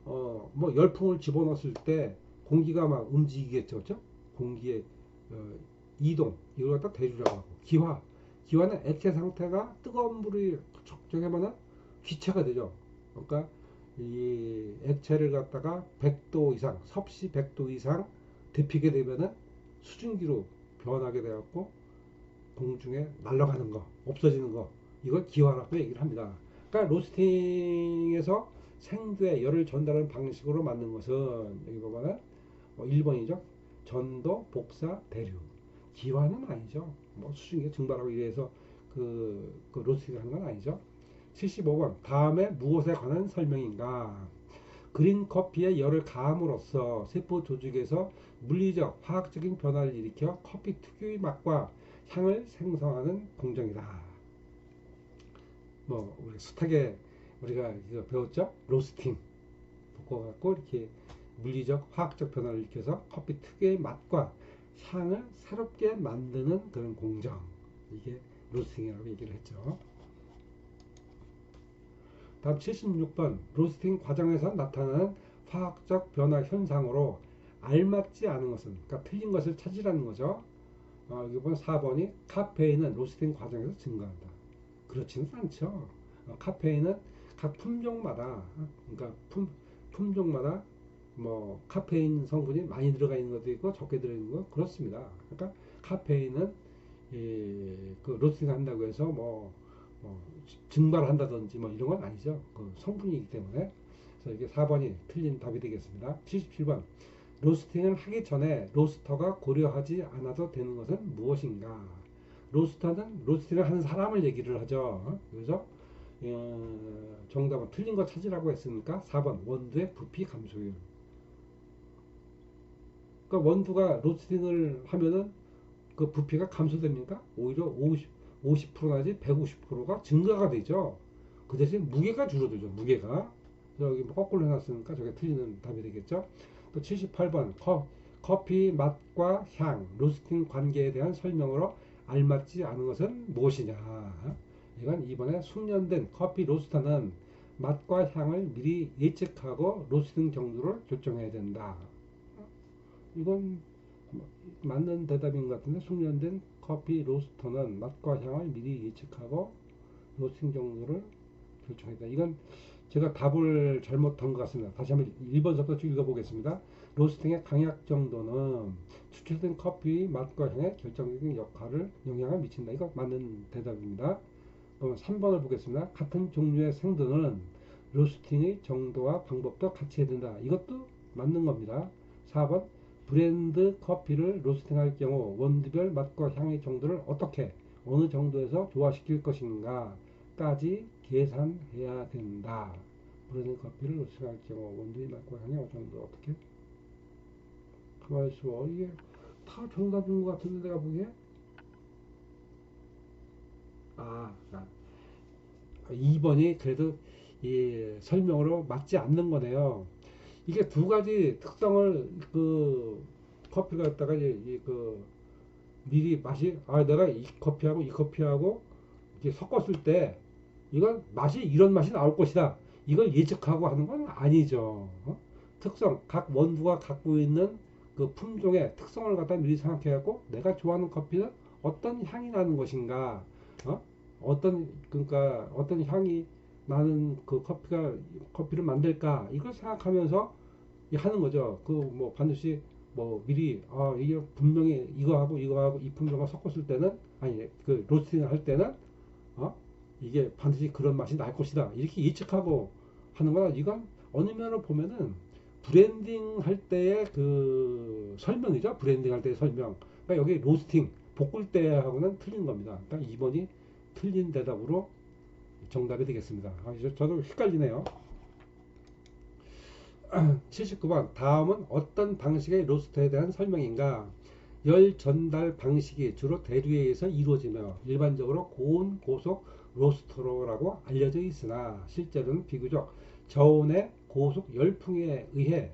뭐 열풍을 집어넣었을 때 공기가 막 움직이겠죠, 그렇죠? 공기의 어, 이동 이걸 갖다 대류라고 하고 기화는 액체 상태가 뜨거운 물이 적정하면은 기체가 되죠. 그러니까 이 액체를 갖다가 100도 이상 섭씨 100도 이상 데피게 되면은 수증기로 변하게 되었고 공중에 날아가는 거 없어지는 거 이걸 기화라고 얘기를 합니다. 그러니까 로스팅에서 생두에 열을 전달하는 방식으로 만든 것은 여기 보면은 1번이죠. 전도, 복사, 대류. 기화는 아니죠. 뭐 수증기가 증발하고 이래서 그 로스팅 하는 건 아니죠. 75번. 다음에 무엇에 관한 설명인가? 그린 커피에 열을 가함으로써 세포 조직에서 물리적, 화학적인 변화를 일으켜 커피 특유의 맛과 향을 생성하는 공정이다. 뭐 우리 수탁에 우리가 이거 배웠죠? 로스팅 볶아갖고 이렇게 물리적, 화학적 변화를 일으켜서 커피 특유의 맛과 향을 새롭게 만드는 그런 공정. 이게 로스팅이라고 얘기를 했죠. 다음 76번 로스팅 과정에서 나타나는 화학적 변화 현상으로 알맞지 않은 것은 그러니까 틀린 것을 찾으라는 거죠. 여기 보면 4번이 카페인은 로스팅 과정에서 증가한다. 그렇지는 않죠. 카페인은 각 품종마다 그러니까 품종마다 뭐 카페인 성분이 많이 들어가 있는 것도 있고 적게 들어있는 거 그렇습니다. 그러니까 카페인은 그 로스팅 한다고 해서 뭐 증발한다든지 뭐 이런 건 아니죠. 그 성분이기 때문에. 그래서 이게 4번이 틀린 답이 되겠습니다. 77번 로스팅을 하기 전에 로스터가 고려하지 않아도 되는 것은 무엇인가? 로스터는 로스팅을 하는 사람을 얘기를 하죠. 그래서 정답은 틀린 거 찾으라고 했으니까 4번 원두의 부피 감소율. 그러니까 원두가 로스팅을 하면은 그 부피가 감소됩니까? 오히려 50% 나지 150%가 증가가 되죠. 그 대신 무게가 줄어들죠. 무게가. 여기 뭐 거꾸로 해놨으니까 저게 틀리는 답이 되겠죠. 또 78번 커피 맛과 향, 로스팅 관계에 대한 설명으로 알맞지 않은 것은 무엇이냐. 이건 이번에 숙련된 커피 로스터는 맛과 향을 미리 예측하고 로스팅 정도를 결정해야 된다. 이건 맞는 대답인 것 같은데 숙련된 커피 로스터는 맛과 향을 미리 예측하고 로스팅 정도를 결정했다. 이건 제가 답을 잘못한 것 같습니다. 다시 한번 1번부터 쭉 읽어보겠습니다. 로스팅의 강약 정도는 추출된 커피 맛과 향에 결정적인 영향을 미친다. 이거 맞는 대답입니다. 3번을 보겠습니다. 같은 종류의 생두는 로스팅의 정도와 방법도 같이 해야 된다. 이것도 맞는 겁니다. 4번 브랜드 커피를 로스팅할 경우 원두별 맛과 향의 정도를 어떻게 어느 정도에서 조화시킬 것인가 까지 계산해야 된다. 브랜드 커피를 로스팅할 경우 원두의 맛과 향의 어느 정도 어떻게 가만히 있어. 이게 다 정답인 것 같은데 내가 보기에 2번이 그래도 이 설명으로 맞지 않는 거네요. 이게 두 가지 특성을 그 커피가 갖다가 그 미리 맛이 내가 이 커피하고 이 커피하고 이렇게 섞었을 때 이건 맛이 이런 맛이 나올 것이다. 이걸 예측하고 하는 건 아니죠. 특성 각 원두가 갖고 있는 그 품종의 특성을 갖다 미리 생각해갖고 내가 좋아하는 커피는 어떤 향이 나는 것인가, 그러니까 어떤 향이 나는 그 커피를 만들까 이걸 생각하면서 하는 거죠. 그 뭐 반드시 뭐 미리 이게 분명히 이거하고 이 품종을 섞었을 때는 아니 그 로스팅을 할 때는 이게 반드시 그런 맛이 날 것이다 이렇게 예측하고 하는 거야. 이건 어느 면으로 보면은 브랜딩 할 때의 그 설명이죠. 브랜딩 할 때의 설명. 그러니까 여기 로스팅 볶을 때하고는 틀린 겁니다. 그러니까 2번이 틀린 대답으로 정답이 되겠습니다. 저도 헷갈리네요. 79번 다음은 어떤 방식의 로스터에 대한 설명인가. 열 전달 방식이 주로 대류에 의해서 이루어지며 일반적으로 고온 고속 로스터로라고 알려져 있으나 실제로는 비교적 저온의 고속 열풍에 의해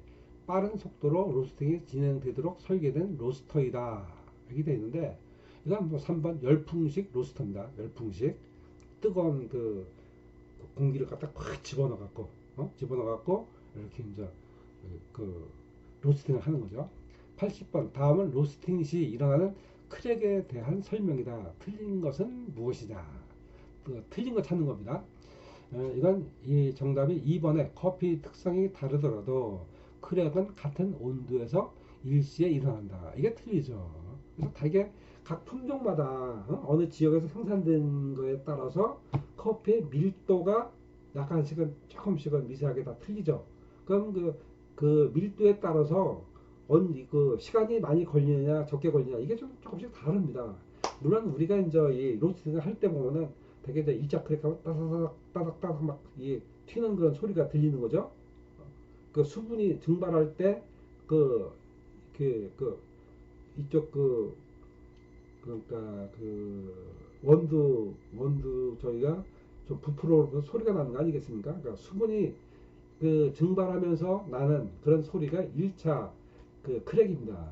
빠른 속도로 로스팅이 진행되도록 설계된 로스터이다. 이렇게 되어 있는데 이건 뭐 3번 열풍식 로스터입니다. 열풍식 뜨거운 공기를 갖다 꽉 집어넣어 갖고 이렇게 이제 그 로스팅을 하는 거죠. 80번 다음은 로스팅 시 일어나는 크랙에 대한 설명이다. 틀린 것은 무엇이냐? 틀린 거 찾는 겁니다. 이건 이 정답이 2번에 커피 특성이 다르더라도 크랙은 같은 온도에서 일시에 일어난다. 이게 틀리죠. 그래서 되게 각 품종마다 어느 지역에서 생산된 거에 따라서 커피의 밀도가 약간씩은 조금씩은 미세하게 다 틀리죠. 그럼 그 밀도에 따라서 그 시간이 많이 걸리느냐 적게 걸리느냐 이게 좀 조금씩 다릅니다. 물론 우리가 이제 이 로스팅을 할 때 보면은 되게 이제 일자 크랙하고 따닥따닥 막 튀는 그런 소리가 들리는 거죠. 그 수분이 증발할 때 이쪽 그러니까 원두 저희가 좀 부풀어 소리가 나는 거 아니겠습니까? 그러니까 수분이 증발하면서 나는 그런 소리가 1차 크랙입니다.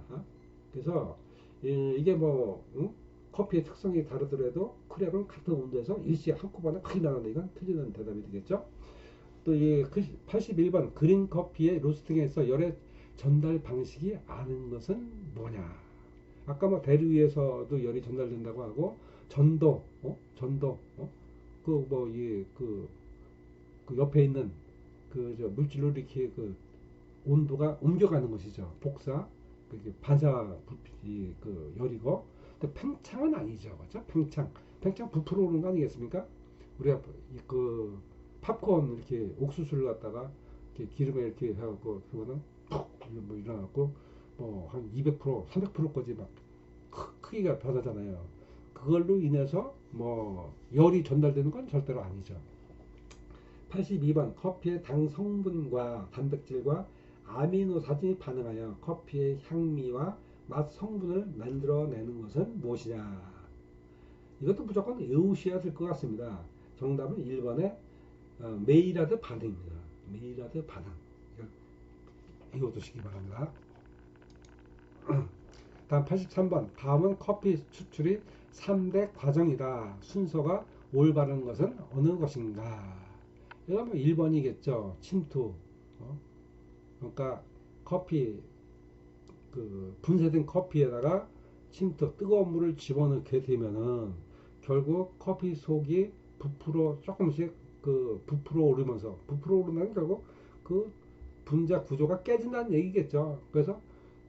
그래서 이게 뭐 커피의 특성이 다르더라도 크랙은 같은 온도에서 일시에 한꺼번에 크게 나는데 이건 틀리는 대답이 되겠죠. 또 이 81번 그린 커피의 로스팅에서 열의 전달 방식이 아는 것은 뭐냐? 아까 뭐 대류에서도 열이 전달된다고 하고 전도, 그 옆에 있는 저 물질로 이렇게 온도가 옮겨가는 것이죠. 복사, 그게 반사 열이고. 근데 팽창은 아니죠, 그렇죠? 팽창 부풀어 오는 거 아니겠습니까? 우리가 팝콘 이렇게 옥수수를 갖다가 이렇게 기름에 이렇게 해갖고 그거는 푹뭐 일어나갖고 뭐 한 200%, 300%까지 막 크기가 변하잖아요. 그걸로 인해서 뭐 열이 전달되는 건 절대로 아니죠. 82번 커피의 당 성분과 단백질과 아미노사진이 반응하여 커피의 향미와 맛 성분을 만들어내는 것은 무엇이냐? 이것도 무조건 외우셔야 될 것 같습니다. 정답은 1번의 메이라드 반응입니다. 메이라드 반응. 외워두시기 바랍니다. 다음 83번 다음은 커피 추출이 3대 과정이다. 순서가 올바른 것은 어느 것인가? 이거 뭐 1번이겠죠. 침투. 그러니까 커피 분쇄된 커피에다가 침투 뜨거운 물을 집어넣게 되면은 결국 커피 속이 조금씩 부풀어 오르면 결국 그 분자 구조가 깨진다는 얘기겠죠. 그래서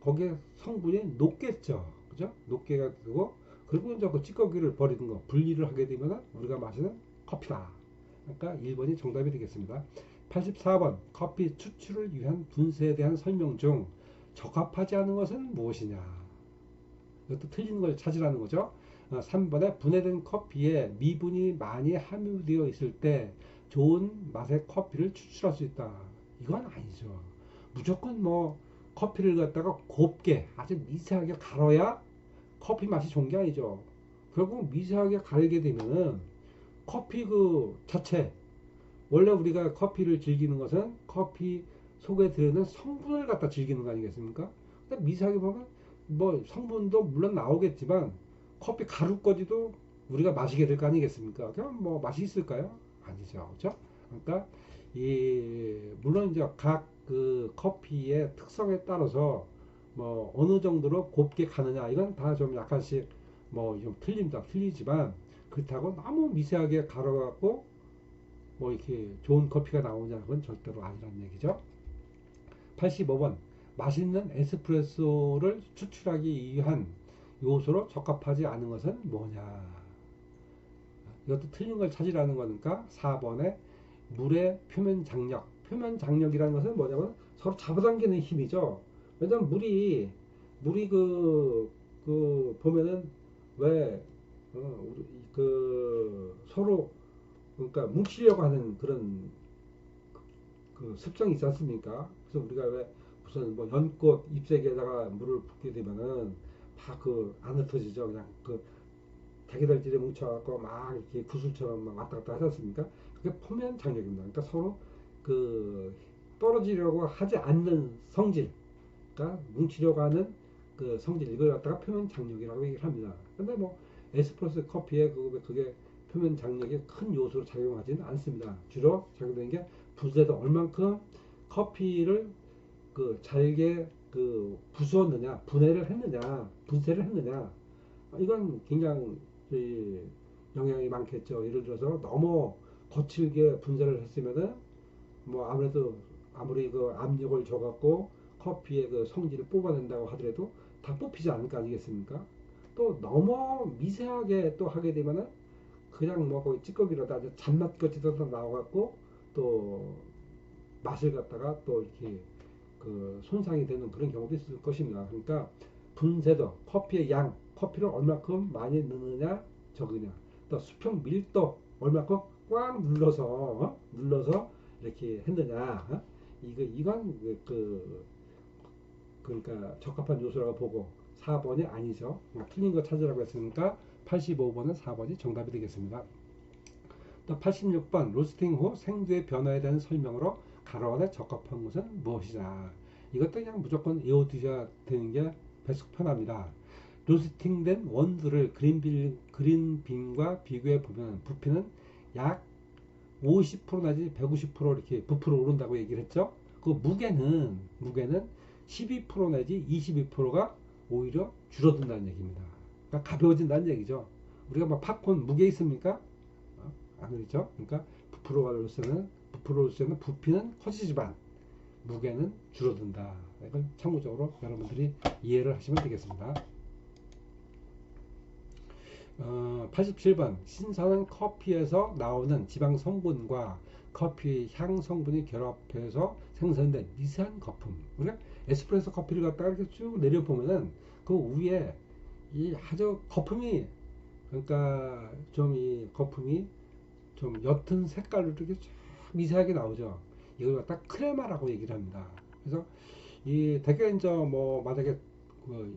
거기에 성분이 녹겠죠. 그죠? 녹게가 되고 그리고 이제 그 찌꺼기를 버리는 거 분리를 하게 되면 우리가 마시는 커피다. 그러니까 1번이 정답이 되겠습니다. 84번 커피 추출을 위한 분쇄에 대한 설명 중 적합하지 않은 것은 무엇이냐? 이것도 틀린 걸 찾으라는 거죠. 3번에 분해된 커피에 미분이 많이 함유되어 있을 때 좋은 맛의 커피를 추출할 수 있다. 이건 아니죠. 무조건 뭐 커피를 갖다가 곱게 아주 미세하게 갈아야 커피 맛이 좋은 게 아니죠. 결국 미세하게 갈게 되면은 커피 자체 원래 우리가 커피를 즐기는 것은 커피 속에 들어있는 성분을 갖다 즐기는 거 아니겠습니까? 근데 미세하게 보면 뭐 성분도 물론 나오겠지만 커피 가루까지도 우리가 마시게 될 거 아니겠습니까? 그럼 뭐 맛이 있을까요? 아니죠. 그렇죠? 그러니까 물론 이제 각 커피의 특성에 따라서 뭐 어느 정도로 곱게 가느냐 이건 다 좀 약간씩 뭐 좀 틀리지만 그렇다고 너무 미세하게 갈아갖고 뭐 이렇게 좋은 커피가 나오냐는 건 절대로 아니라는 얘기죠. 85번 맛있는 에스프레소를 추출하기 위한 요소로 적합하지 않은 것은 뭐냐? 이것도 틀린 걸 찾으라는 거니까 4번에 물의 표면 장력이라는 것은 뭐냐면 서로 잡아당기는 힘이죠. 왜냐면 물이 보면은 왜 서로 그러니까 뭉치려고 하는 그런 습성이 있지 않습니까? 그래서 우리가 왜 무슨 뭐 연꽃 잎사귀에다가 물을 붓게 되면은 다 안 흩어지죠. 그냥 대기들끼리 뭉쳐갖고 막 이렇게 구슬처럼 막 왔다 갔다 하지 않습니까? 그게 표면 장력입니다. 그러니까 서로 그 떨어지려고 하지 않는 성질, 그러니까 뭉치려고 하는 그 성질, 이걸 갖다가 표면 장력이라고 얘기를 합니다. 근데 뭐 에스프레소 커피에 그게 표면 장력이 큰 요소로 작용하지는 않습니다. 주로 작용되는 게 분쇄도 얼만큼 커피를 잘게 부수었느냐, 분쇄를 했느냐, 이건 굉장히 영향이 많겠죠. 예를 들어서 너무 거칠게 분쇄를 했으면은 뭐 아무래도 아무리 압력을 줘갖고 커피의 성질을 뽑아낸다고 하더라도 다 뽑히지 않을 거 아니겠습니까? 또 너무 미세하게 또 하게 되면은 그냥 뭐 거의 찌꺼기라도 아주 잔맛같이 더 나와갖고 또 맛을 갖다가 또 이렇게 손상이 되는 그런 경우도 있을 것입니다. 그러니까 분쇄도, 커피의 양, 커피를 얼마큼 많이 넣느냐 적으냐, 또 수평 밀도 얼마큼 꽉 눌러서 이렇게 했느냐, 이건 그러니까 적합한 요소라고 보고 4번이 아니죠. 틀린 거 찾으라고 했으니까 85번은 4번이 정답이 되겠습니다. 또 86번 로스팅 후 생두의 변화에 대한 설명으로 가로 안에 적합한 것은 무엇이냐. 이것도 그냥 무조건 외워두셔야 되는 게 배속 편합니다. 로스팅된 원두를 그린빈과 비교해 보면 부피는 약 50% 내지 150% 이렇게 부풀어 오른다고 얘기를 했죠. 그 무게는 12% 내지 22%가 오히려 줄어든다는 얘기입니다. 그러니까 가벼워진다는 얘기죠. 우리가 뭐 팝콘 무게 있습니까? 안 그렇죠? 그러니까 부풀어올수록 부피는 커지지만 무게는 줄어든다. 이걸 참고적으로 여러분들이 이해를 하시면 되겠습니다. 87번 신선한 커피에서 나오는 지방 성분과 커피 향 성분이 결합해서 생성된 미세한 거품. 우리가 에스프레소 커피를 갖다가 이렇게 쭉 내려보면은 그 위에 이 아주 거품이, 그러니까 이 거품이 좀 옅은 색깔로 이렇게 미세하게 나오죠. 이걸 갖다 크레마라고 얘기를 합니다. 그래서 이 대개 이제 뭐 만약에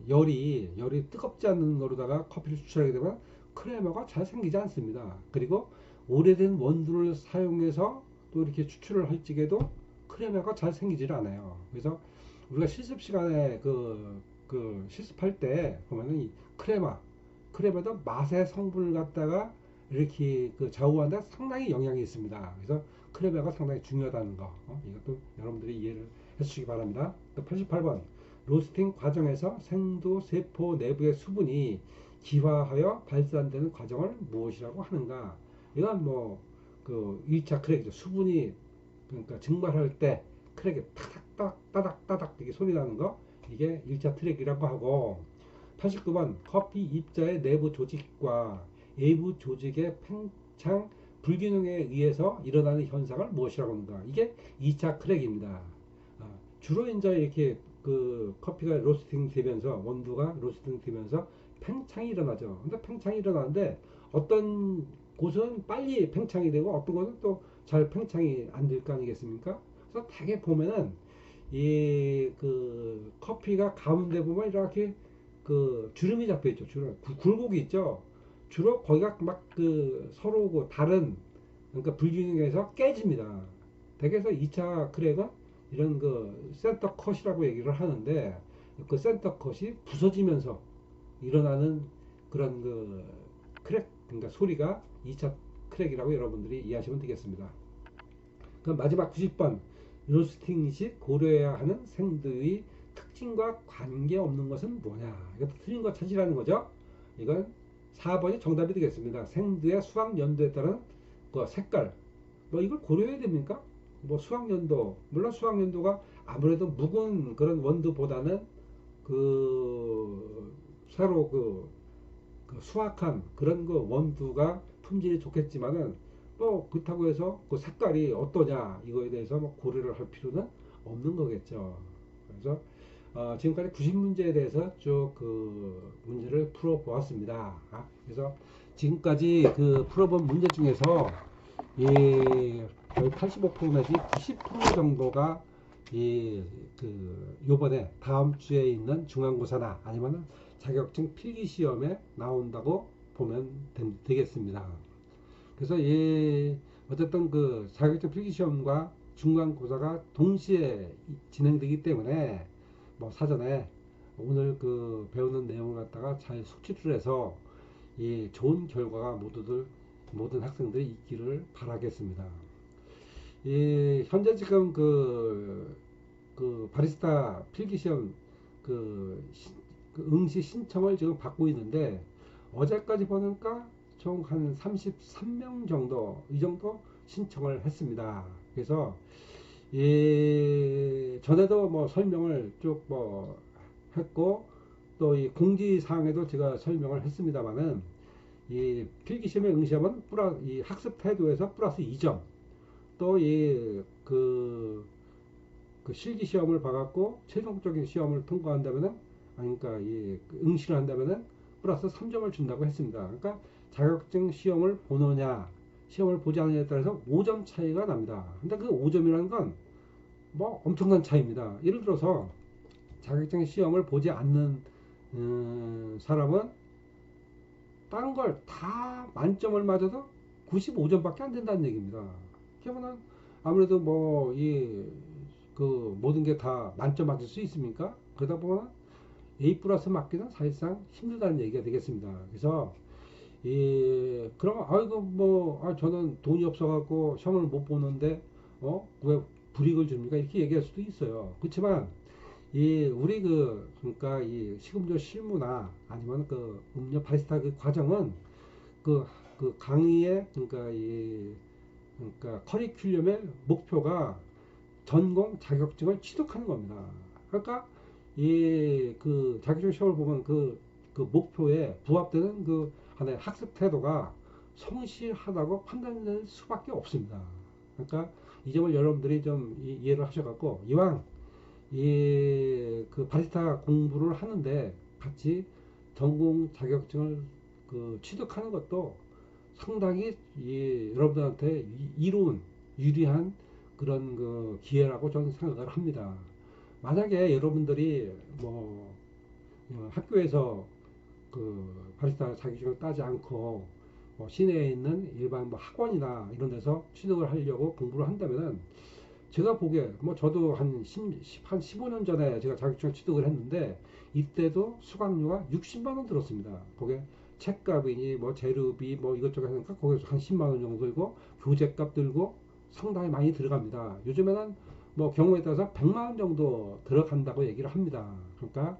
열이 뜨겁지 않는 거로다가 커피를 추출하게 되면 크레마가 잘 생기지 않습니다. 그리고 오래된 원두를 사용해서 또 이렇게 추출을 할 적에도 크레마가 잘 생기질 않아요. 그래서 우리가 실습 시간에 실습할 때 보면은 이 크레마도 맛의 성분을 갖다가 이렇게 좌우하는데 상당히 영향이 있습니다. 그래서 크레마가 상당히 중요하다는 거, 이것도 여러분들이 이해를 해주시기 바랍니다. 또 88번 로스팅 과정에서 생두 세포 내부의 수분이 기화하여 발산되는 과정을 무엇이라고 하는가? 이건 뭐 2차 크랙이죠. 수분이 그러니까 증발할 때 크랙이 따닥 이게 소리 나는 거, 이게 1차 트랙이라고 하고, 89번 커피 입자의 내부 조직과 외부 조직의 팽창 불균형에 의해서 일어나는 현상을 무엇이라고 하는가? 이게 2차 크랙입니다. 주로 이제 이렇게 커피가 로스팅 되면서, 원두가 로스팅 되면서 팽창이 일어나죠. 근데 팽창이 일어나는데 어떤 곳은 빨리 팽창이 되고 어떤 곳은 또 잘 팽창이 안 될 거 아니겠습니까? 그래서 되게 보면은 이 커피가 가운데 보면 이렇게 주름이 잡혀 있죠. 주름, 굴곡이 있죠. 주로 거기가 막 서로 다른, 그러니까 불균형에서 깨집니다. 대개서 2차 크랙은 이런 센터 컷이라고 얘기를 하는데, 그 센터 컷이 부서지면서 일어나는 그런 크랙, 그러니까 소리가 2차 크랙이라고 여러분들이 이해하시면 되겠습니다. 그럼 마지막 90번 로스팅 시 고려해야 하는 생두의 특징과 관계없는 것은 뭐냐? 이것도 틀린 거 찾으라는 거죠. 이건 4번이 정답이 되겠습니다. 생두의 수확 연도에 따른 색깔, 뭐 이걸 고려해야 됩니까? 뭐 수확 연도, 물론 수확 연도가 아무래도 묵은 그런 원두보다는 새로 수확한 그런 원두가 품질이 좋겠지만은, 뭐 그렇다고 해서 색깔이 어떠냐 이거에 대해서 뭐 고려를 할 필요는 없는 거겠죠. 그래서 지금까지 90문제에 대해서 쭉 문제를 풀어 보았습니다. 그래서 지금까지 풀어본 문제 중에서 거의 85% 내지 90% 정도가 요번에 다음 주에 있는 중간고사나 아니면은 자격증 필기 시험에 나온다고 보면 되겠습니다. 그래서 어쨌든 그 자격증 필기 시험과 중간고사가 동시에 진행되기 때문에 뭐 사전에 오늘 그 배우는 내용을 갖다가 잘 숙지를 해서 좋은 결과가 모든 학생들이 있기를 바라겠습니다. 현재 지금 그 바리스타 필기시험 그 응시 신청을 지금 받고 있는데 어제까지 보니까 총 한 33명 정도 이 정도 신청을 했습니다. 그래서 전에도 뭐 설명을 쭉 뭐 했고 또 이 공지사항에도 제가 설명을 했습니다만은 이 필기시험에 응시하면 이 학습 태도에서 플러스 2점 또 그 실기 시험을 봐갖고 최종적인 시험을 통과한다면은 그러니까 그 응시를 한다면은 플러스 3점을 준다고 했습니다. 그러니까 자격증 시험을 보느냐 시험을 보지 않느냐에 따라서 5점 차이가 납니다. 근데 그 5점이라는 건 뭐 엄청난 차이입니다. 예를 들어서 자격증 시험을 보지 않는 사람은 다른 걸 다 만점을 맞아도 95점밖에 안 된다는 얘기입니다. 그러면 아무래도 뭐 그 모든 게 다 만점 맞을 수 있습니까? 그러다 보면 A 플러스 맞기는 사실상 힘들다는 얘기가 되겠습니다. 그래서 그럼 아이고 뭐 저는 돈이 없어갖고 시험을 못 보는데 왜 불이익을 줍니까? 이렇게 얘기할 수도 있어요. 그렇지만 우리 그러니까 이 시금조 실무나 아니면 그 음료 바리스타 그 과정은 그 강의의 그러니까 커리큘럼의 목표가 전공 자격증을 취득하는 겁니다. 그러니까 그 자격증 시험을 보면 그 목표에 부합되는 그 하나의 학습 태도가 성실하다고 판단될 수밖에 없습니다. 그러니까 이 점을 여러분들이 좀 이해를 하셔갖고 이왕 그 바리스타 공부를 하는데 같이 전공 자격증을 취득하는 것도 상당히 여러분들한테 유리한 그런 그 기회라고 저는 생각을 합니다. 만약에 여러분들이 뭐 학교에서 그 바리스타 자격증을 따지 않고 뭐 시내에 있는 일반 뭐 학원이나 이런 데서 취득을 하려고 공부를 한다면은 제가 보기에 뭐 저도 한 15년 전에 제가 자격증 취득을 했는데 이때도 수강료가 60만 원 들었습니다. 거기에 책값이니 뭐 재료비 뭐 이것저것 하니까 거기서 한 10만 원 정도 들고 교재값 들고 상당히 많이 들어갑니다. 요즘에는 뭐 경우에 따라서 100만 원 정도 들어간다고 얘기를 합니다. 그러니까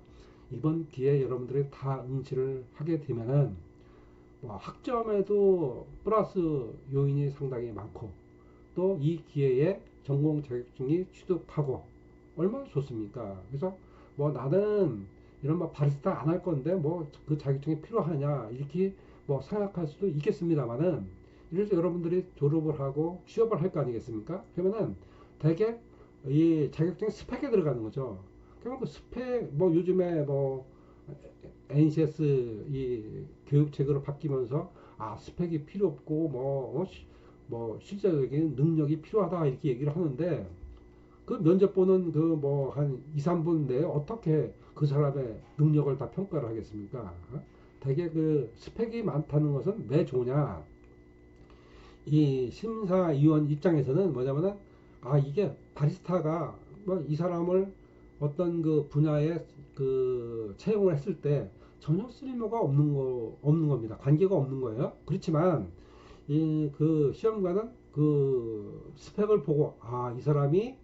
이번 기회에 여러분들이 다 응시를 하게 되면은 뭐 학점에도 플러스 요인이 상당히 많고 또 이 기회에 전공 자격증이 취득하고 얼마나 좋습니까? 그래서 뭐 나는 이런 뭐 바리스타 안 할 건데 뭐 그 자격증이 필요하냐 이렇게 뭐 생각할 수도 있겠습니다만은 이래서 여러분들이 졸업을 하고 취업을 할 거 아니겠습니까? 그러면은 대개 이 자격증 스펙에 들어가는 거죠. 그러면 그 스펙 뭐 요즘에 뭐 NCS 이 교육체계로 바뀌면서 스펙이 필요 없고 뭐 실제적인 능력이 필요하다 이렇게 얘기를 하는데 그 면접 보는 그 뭐 한 2, 3분 내에 어떻게 그 사람의 능력을 다 평가를 하겠습니까? 되게 그 스펙이 많다는 것은 왜 좋으냐? 이 심사위원 입장에서는 뭐냐면은 이게 바리스타가 뭐 이 사람을 어떤 그 분야에 그 채용을 했을 때 전혀 쓸모가 없는 겁니다. 관계가 없는 거예요. 그렇지만 그 시험관은 그 스펙을 보고 이 사람이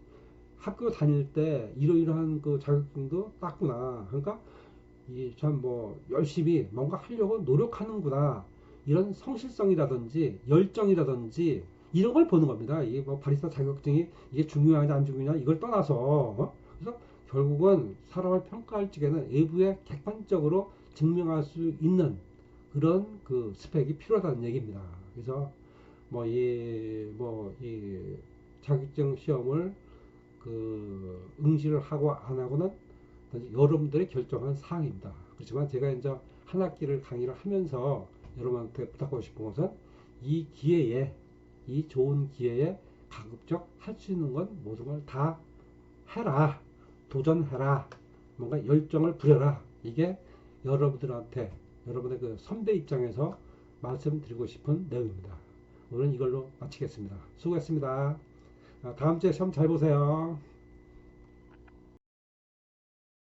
학교 다닐 때 이러이러한 그 자격증도 땄구나. 그러니까 이 참 뭐 열심히 뭔가 하려고 노력하는구나. 이런 성실성이라든지 열정이라든지 이런 걸 보는 겁니다. 이게 뭐 바리스타 자격증이 이게 중요하냐 안 중요하냐 이걸 떠나서 그래서 결국은 사람을 평가할 적에는 외부에 객관적으로 증명할 수 있는 그런 그 스펙이 필요하다는 얘기입니다. 그래서 이 자격증 시험을 그 응시를 하고 안 하고는 여러분들이 결정한 사항입니다. 그렇지만 제가 이제 한 학기를 강의를 하면서 여러분한테 부탁하고 싶은 것은 이 기회에 이 좋은 기회에 가급적 할 수 있는 건 모든 걸 다 해라. 도전해라. 뭔가 열정을 부려라. 이게 여러분들한테 여러분의 그 선배 입장에서 말씀드리고 싶은 내용입니다. 오늘은 이걸로 마치겠습니다. 수고했습니다. 다음 주에 시험 잘 보세요.